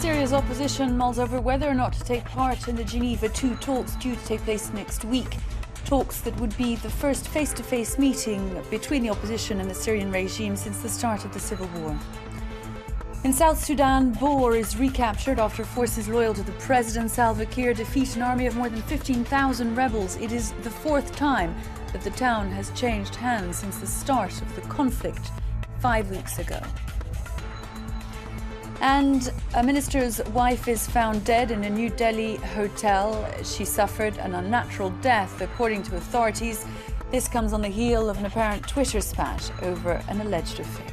Syria's opposition mulls over whether or not to take part in the Geneva II talks due to take place next week. Talks that would be the first face-to-face meeting between the opposition and the Syrian regime since the start of the civil war. In South Sudan, Bor is recaptured after forces loyal to the president, Salva Kiir, defeat an army of more than 15,000 rebels. It is the fourth time that the town has changed hands since the start of the conflict 5 weeks ago. And a minister's wife is found dead in a New Delhi hotel. She suffered an unnatural death, according to authorities. This comes on the heel of an apparent Twitter spat over an alleged affair.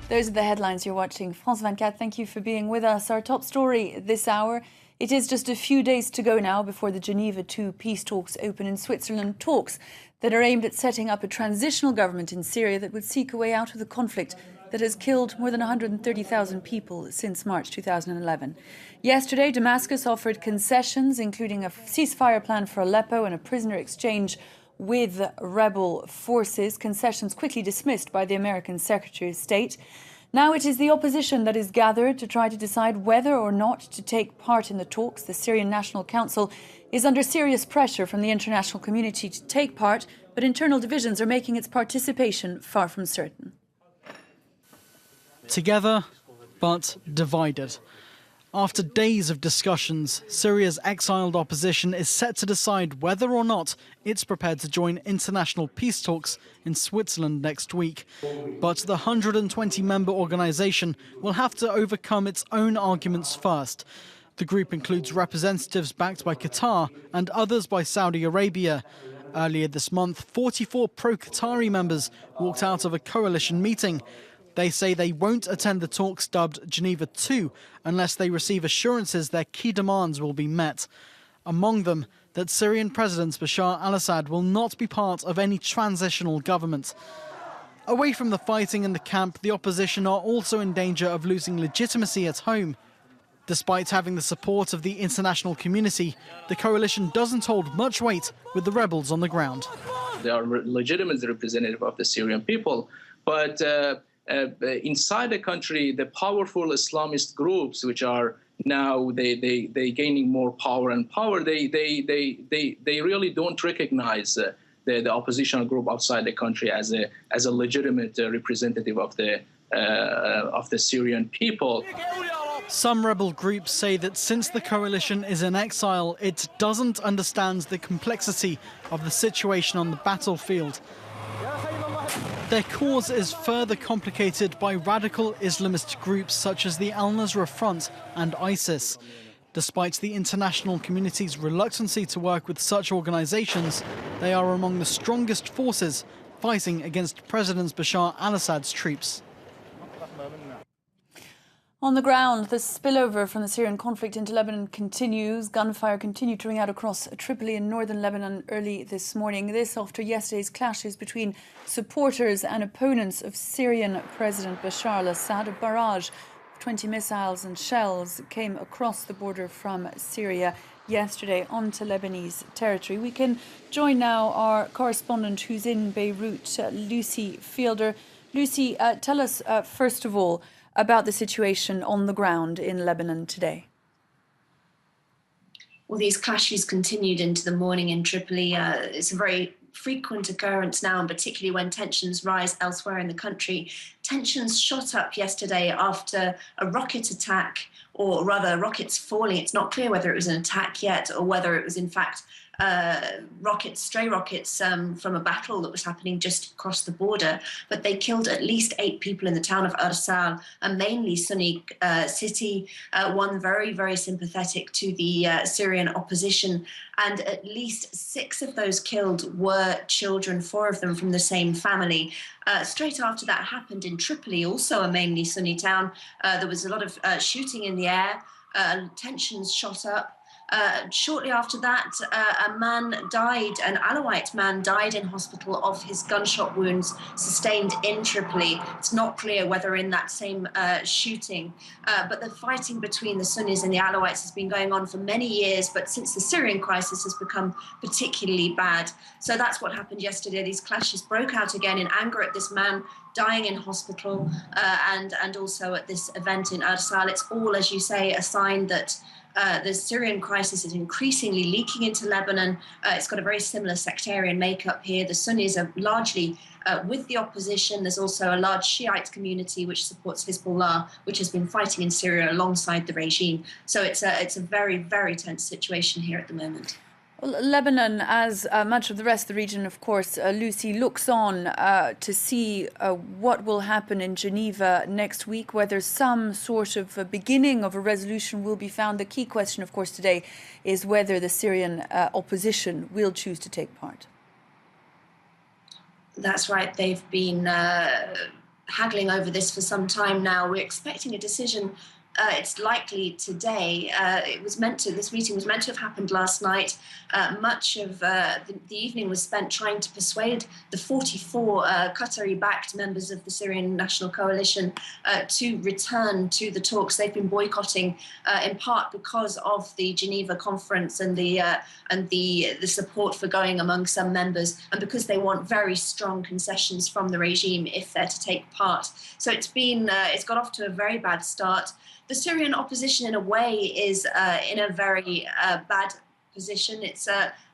Those are the headlines. You're watching France 24. Thank you for being with us. Our top story this hour. It is just a few days to go now before the Geneva II peace talks open in Switzerland. Talks that are aimed at setting up a transitional government in Syria that would seek a way out of the conflict that has killed more than 130,000 people since March 2011. Yesterday, Damascus offered concessions, including a ceasefire plan for Aleppo and a prisoner exchange with rebel forces. Concessions quickly dismissed by the American Secretary of State. Now it is the opposition that is gathered to try to decide whether or not to take part in the talks. The Syrian National Council is under serious pressure from the international community to take part, but internal divisions are making its participation far from certain. Together, but divided. After days of discussions, Syria's exiled opposition is set to decide whether or not it's prepared to join international peace talks in Switzerland next week. But the 120-member organisation will have to overcome its own arguments first. The group includes representatives backed by Qatar and others by Saudi Arabia. Earlier this month, 44 pro-Qatari members walked out of a coalition meeting. They say they won't attend the talks dubbed Geneva II unless they receive assurances their key demands will be met. Among them, that Syrian President Bashar al-Assad will not be part of any transitional government. Away from the fighting in the camp, the opposition are also in danger of losing legitimacy at home. Despite having the support of the international community, the coalition doesn't hold much weight with the rebels on the ground. They are legitimate representative of the Syrian people, but inside the country, the powerful Islamist groups, which are now they gaining more power and power, they really don't recognize the oppositional group outside the country as a legitimate representative of the Syrian people. Some rebel groups say that since the coalition is in exile, it doesn't understand the complexity of the situation on the battlefield. Their cause is further complicated by radical Islamist groups such as the Al-Nusra Front and ISIS. Despite the international community's reluctancy to work with such organizations, they are among the strongest forces fighting against President Bashar al-Assad's troops. On the ground, the spillover from the Syrian conflict into Lebanon continues. Gunfire continued to ring out across Tripoli in northern Lebanon early this morning. This after yesterday's clashes between supporters and opponents of Syrian President Bashar al-Assad. A barrage of 20 missiles and shells came across the border from Syria yesterday onto Lebanese territory. We can join now our correspondent who's in Beirut, Lucy Fielder. Lucy, tell us, first of all, about the situation on the ground in Lebanon today. Well, these clashes continued into the morning in Tripoli. It's a very frequent occurrence now, and particularly when tensions rise elsewhere in the country. Tensions shot up yesterday after a rocket attack, or rather rockets falling. It's not clear whether it was an attack yet or whether it was in fact stray rockets from a battle that was happening just across the border. But they killed at least 8 people in the town of Arsal, a mainly Sunni city, one very, very sympathetic to the Syrian opposition. And at least 6 of those killed were children, 4 of them from the same family. Straight after that happened in Tripoli, also a mainly Sunni town, there was a lot of shooting in the air, tensions shot up. Shortly after that, a man died, an Alawite man died in hospital of his gunshot wounds sustained in Tripoli. It's not clear whether in that same shooting, but the fighting between the Sunnis and the Alawites has been going on for many years, but since the Syrian crisis has become particularly bad. So that's what happened yesterday. These clashes broke out again in anger at this man dying in hospital and also at this event in Arsal. It's all, as you say, a sign that the Syrian crisis is increasingly leaking into Lebanon. It's got a very similar sectarian makeup here. The Sunnis are largely with the opposition. There's also a large Shiite community which supports Hezbollah, which has been fighting in Syria alongside the regime. So it's a very, very tense situation here at the moment. Well, Lebanon, as much of the rest of the region, of course, Lucy, looks on to see what will happen in Geneva next week, whether some sort of a beginning of a resolution will be found. The key question, of course, today is whether the Syrian opposition will choose to take part. That's right. They've been haggling over this for some time now. We're expecting a decision. It's likely today. This meeting was meant to have happened last night. Much of the evening was spent trying to persuade the 44 Qatari-backed members of the Syrian National Coalition to return to the talks. They've been boycotting in part because of the Geneva conference and the support for going among some members, and because they want very strong concessions from the regime if they're to take part. So it's got off to a very bad start. The Syrian opposition, in a way, is in a very bad position. It's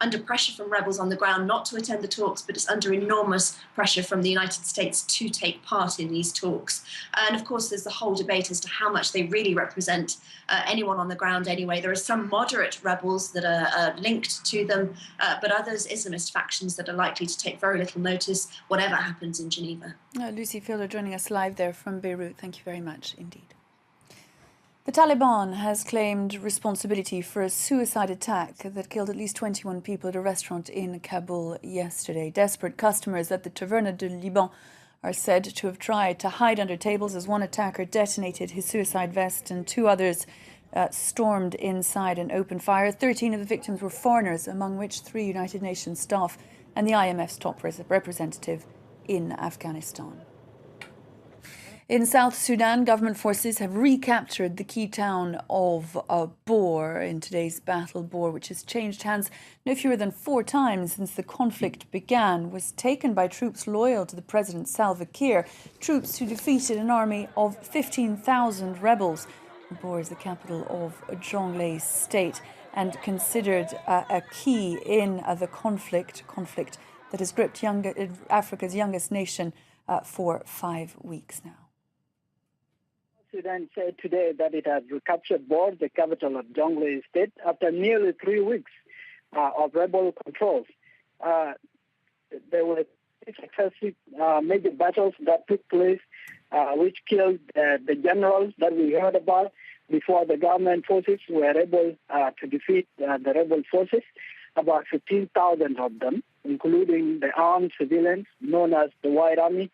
under pressure from rebels on the ground not to attend the talks, but it's under enormous pressure from the United States to take part in these talks. And of course, there's the whole debate as to how much they really represent anyone on the ground anyway. There are some moderate rebels that are linked to them, but others, Islamist factions, that are likely to take very little notice, whatever happens in Geneva. Lucy Fielder joining us live there from Beirut. Thank you very much indeed. The Taliban has claimed responsibility for a suicide attack that killed at least 21 people at a restaurant in Kabul yesterday. Desperate customers at the Taverna du Liban are said to have tried to hide under tables as one attacker detonated his suicide vest and two others stormed inside and opened fire. 13 of the victims were foreigners, among which 3 United Nations staff and the IMF's top representative in Afghanistan. In South Sudan, government forces have recaptured the key town of Bor in today's battle. Bor, which has changed hands no fewer than 4 times since the conflict began, was taken by troops loyal to the President Salva Kiir, troops who defeated an army of 15,000 rebels. Bor is the capital of Jonglei state and considered a key in the conflict that has gripped Africa's youngest nation for 5 weeks now. Sudan said today that it has recaptured Bor, the capital of Jonglei state, after nearly 3 weeks of rebel controls. There were successive major battles that took place, which killed the generals that we heard about before the government forces were able to defeat the rebel forces, about 15,000 of them, including the armed civilians known as the White Army.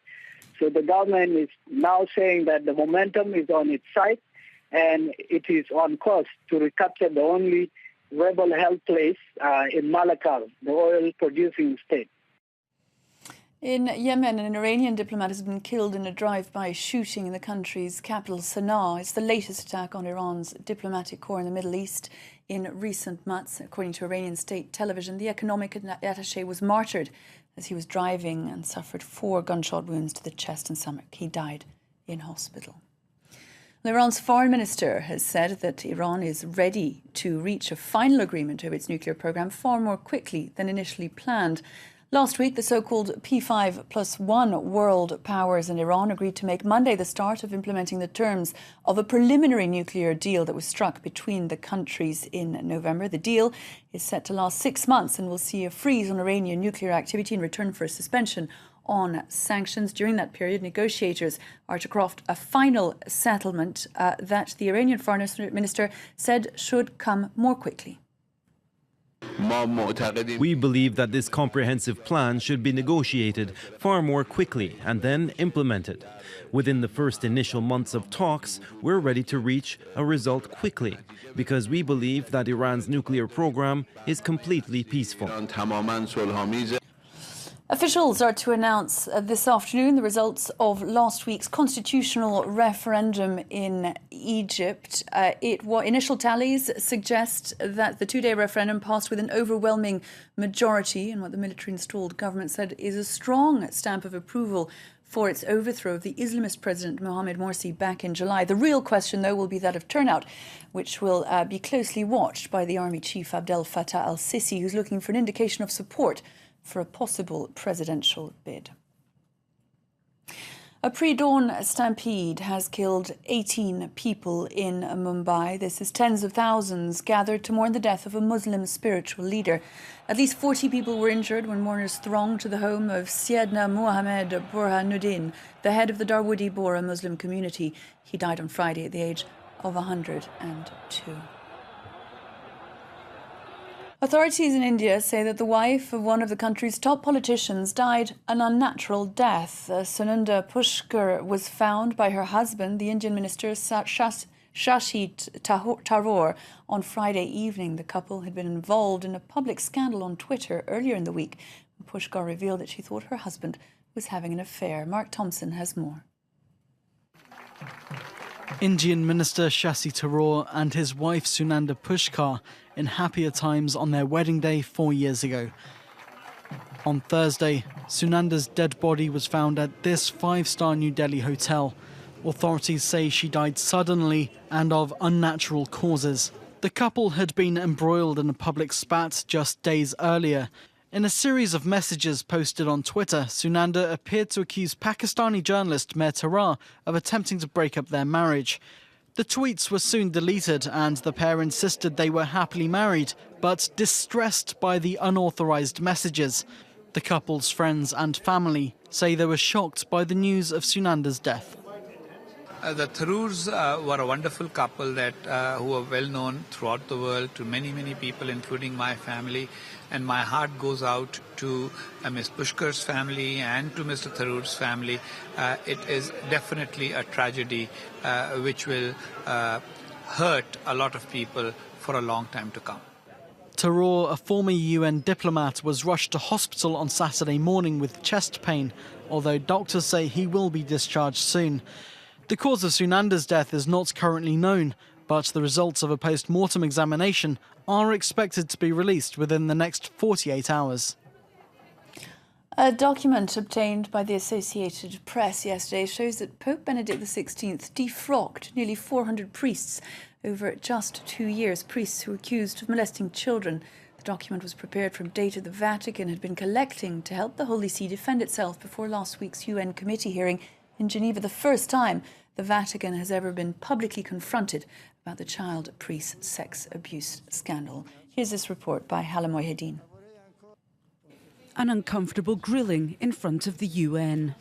So the government is now saying that the momentum is on its side and it is on course to recapture the only rebel-held place in Malakal, the oil-producing state. In Yemen, an Iranian diplomat has been killed in a drive-by shooting in the country's capital, Sana'a. It's the latest attack on Iran's diplomatic corps in the Middle East in recent months. According to Iranian state television, the economic attaché was martyred as he was driving and suffered 4 gunshot wounds to the chest and stomach. He died in hospital. Iran's foreign minister has said that Iran is ready to reach a final agreement over its nuclear program far more quickly than initially planned. Last week, the so-called P5+1 world powers and Iran agreed to make Monday the start of implementing the terms of a preliminary nuclear deal that was struck between the countries in November. The deal is set to last 6 months and will see a freeze on Iranian nuclear activity in return for a suspension on sanctions. During that period, negotiators are to craft a final settlement that the Iranian foreign minister said should come more quickly. We believe that this comprehensive plan should be negotiated far more quickly and then implemented. Within the first initial months of talks, we're ready to reach a result quickly because we believe that Iran's nuclear program is completely peaceful. Officials are to announce this afternoon the results of last week's constitutional referendum in Egypt. Initial tallies suggest that the two-day referendum passed with an overwhelming majority, and what the military-installed government said is a strong stamp of approval for its overthrow of the Islamist President Mohamed Morsi back in July. The real question, though, will be that of turnout, which will be closely watched by the army chief Abdel Fattah al-Sisi, who's looking for an indication of support for a possible presidential bid. A pre-dawn stampede has killed 18 people in Mumbai. This is tens of thousands gathered to mourn the death of a Muslim spiritual leader. At least 40 people were injured when mourners thronged to the home of Syedna Muhammad Burhanuddin, the head of the Dawoodi Bohra Muslim community. He died on Friday at the age of 102. Authorities in India say that the wife of one of the country's top politicians died an unnatural death. Sunanda Pushkar was found by her husband, the Indian minister Shashi Tharoor, on Friday evening. The couple had been involved in a public scandal on Twitter earlier in the week. Pushkar revealed that she thought her husband was having an affair. Mark Thompson has more. Indian Minister Shashi Tharoor and his wife Sunanda Pushkar in happier times on their wedding day 4 years ago. On Thursday, Sunanda's dead body was found at this 5-star New Delhi hotel. Authorities say she died suddenly and of unnatural causes. The couple had been embroiled in a public spat just days earlier. In a series of messages posted on Twitter, Sunanda appeared to accuse Pakistani journalist Mehr Tarar of attempting to break up their marriage. The tweets were soon deleted and the pair insisted they were happily married, but distressed by the unauthorized messages. The couple's friends and family say they were shocked by the news of Sunanda's death. The Tharoors were a wonderful couple that who were well known throughout the world to many, many people, including my family. And my heart goes out to Ms. Pushkar's family and to Mr. Tharoor's family. It is definitely a tragedy which will hurt a lot of people for a long time to come. Tharoor, a former UN diplomat, was rushed to hospital on Saturday morning with chest pain, although doctors say he will be discharged soon. The cause of Sunanda's death is not currently known, but the results of a post-mortem examination are expected to be released within the next 48 hours. A document obtained by the Associated Press yesterday shows that Pope Benedict XVI defrocked nearly 400 priests over just 2 years, priests who were accused of molesting children. The document was prepared from data the Vatican had been collecting to help the Holy See defend itself before last week's UN committee hearing in Geneva, the first time the Vatican has ever been publicly confronted about the child priest sex abuse scandal. Here's this report by Hala Mohiddin. An uncomfortable grilling in front of the UN.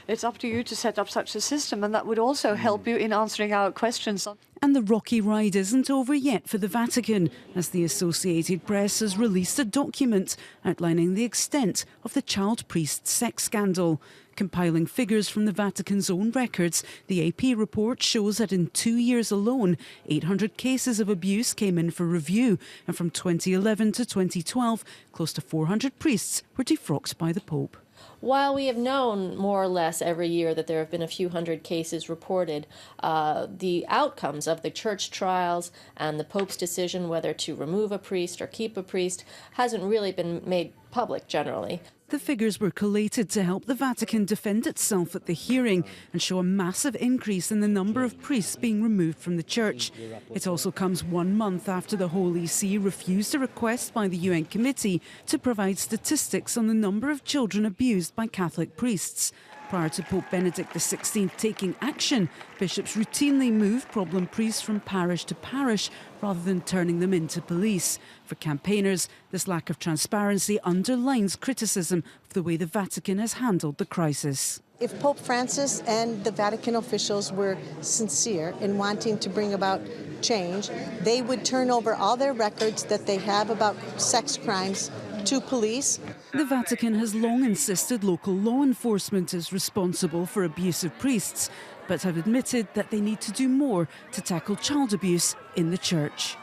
It's up to you to set up such a system, and that would also help you in answering our questions. And the rocky ride isn't over yet for the Vatican, as the Associated Press has released a document outlining the extent of the child priest sex scandal. Compiling figures from the Vatican's own records, the AP report shows that in 2 years alone, 800 cases of abuse came in for review, and from 2011 to 2012, close to 400 priests were defrocked by the Pope. While we have known more or less every year that there have been a few hundred cases reported, the outcomes of the church trials and the Pope's decision whether to remove a priest or keep a priest hasn't really been made public generally. The figures were collated to help the Vatican defend itself at the hearing and show a massive increase in the number of priests being removed from the church. It also comes 1 month after the Holy See refused a request by the UN committee to provide statistics on the number of children abused by Catholic priests. Prior to Pope Benedict XVI taking action, bishops routinely moved problem priests from parish to parish rather than turning them into police. For campaigners, this lack of transparency underlines criticism of the way the Vatican has handled the crisis. If Pope Francis and the Vatican officials were sincere in wanting to bring about change, they would turn over all their records that they have about sex crimes to police. The Vatican has long insisted local law enforcement is responsible for abuse of priests, but have admitted that they need to do more to tackle child abuse in the church.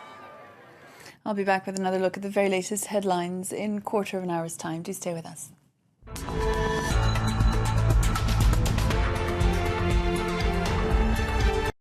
I'll be back with another look at the very latest headlines in a quarter of an hour's time. Do stay with us.